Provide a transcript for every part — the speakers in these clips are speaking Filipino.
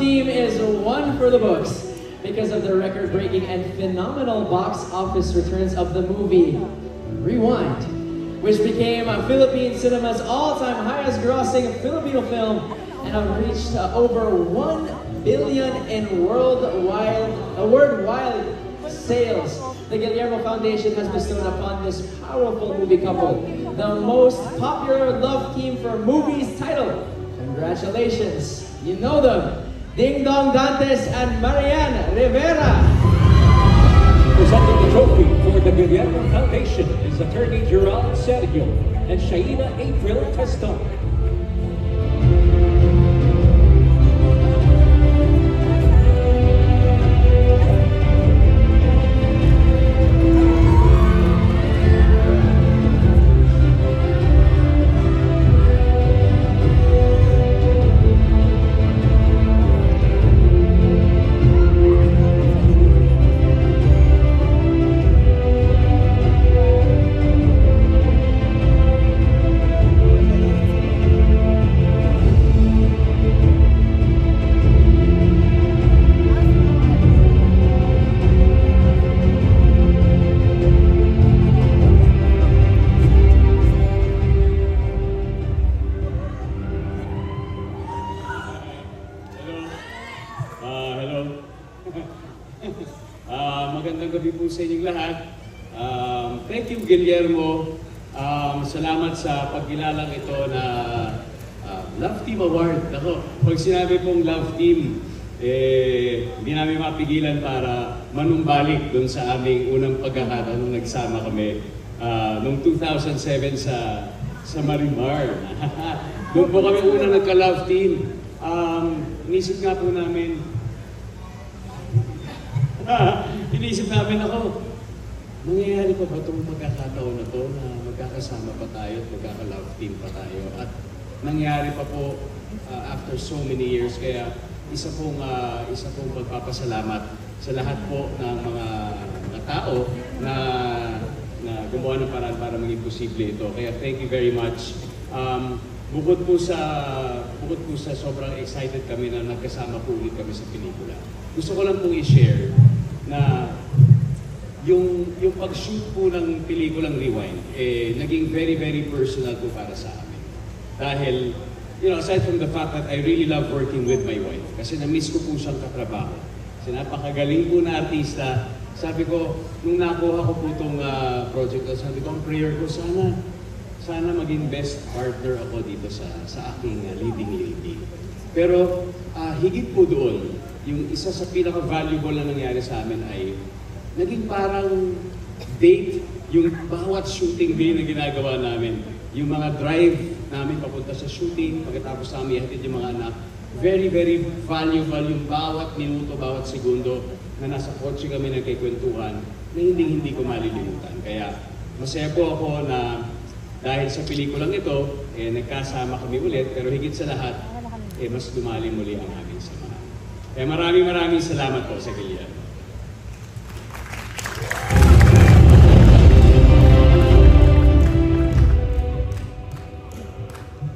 Team is one for the books because of the record-breaking and phenomenal box office returns of the movie Rewind, which became Philippine cinema's all-time highest grossing Filipino film and have reached over 1 billion in worldwide sales. The Guillermo Foundation has bestowed upon this powerful movie couple the most popular love team for movies title. Congratulations, you know them, Ding Dong Dantes and Marianne Rivera. Presenting the trophy for the Guillermo Foundation is attorney Gerald Sergio and Shaina April Teston. Magandang gabi po sa inyong lahat. Thank you, Guillermo. Salamat sa pagkilalang ito na Love Team Award. Ako, pag sinabi pong Love Team, hindi namin mapigilan para manumbalik doon sa aming unang pagkakataon nung nagsama kami noong 2007 sa Marimar. Doon po kami unang nagka-Love Team. Inisip nga po namin, ako, mangyayari pa ba itong pagkakataon na to na magkakasama pa tayo at magkaka-love team pa tayo? At nangyari pa po after so many years, kaya isa pong pagpapasalamat sa lahat po ng mga tao na gumawa ng paraan para maging posible ito. Kaya thank you very much. Bukod po sa sobrang excited kami na nagkasama po ulit kami sa pelikula, gusto ko lang pong i-share na yung pag-shoot po ng pelikulang Rewind, naging very, very personal po para sa amin. Dahil, aside from the fact that I really love working with my wife, kasi na-miss ko po siyang katrabaho. Kasi napakagaling po na artista. Sabi ko, nung nakuha ko po itong project, sabi ko, ang prayer ko, sana maging best partner ako dito sa aking leading lady. Pero higit po doon, yung isa sa pinaka-valuable na nangyari sa amin ay naging parang date yung bawat shooting day na ginagawa namin. Yung mga drive namin papunta sa shooting, pagkatapos namin ihatid yung mga anak, very, very valuable yung bawat minuto, bawat segundo na nasa kotse kami nagkikwentuhan na hindi ko malilimutan. Kaya masaya po ako na dahil sa pelikulang ito, nagkasama kami ulit, pero higit sa lahat, mas lumalim muli ang aming samahan. Kaya maraming salamat po sa Guillermo.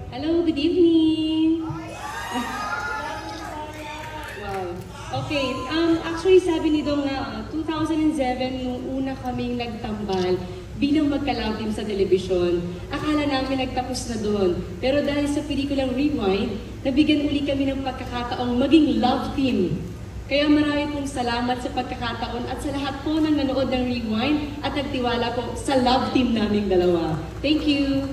Hello, good evening. Wow. Okay, actually sabi ni Dong na 2007 nung una kaming nagtambal bilang magka-love team sa telebisyon. Akala namin nagtapos na doon. Pero dahil sa pelikulang Rewind, nabigyan uli kami ng pagkakataong maging love team. Kaya marami pong salamat sa pagkakataon at sa lahat po ng nanood ng Rewind at nagtiwala po sa love team naming dalawa. Thank you!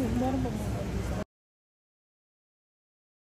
Sila na.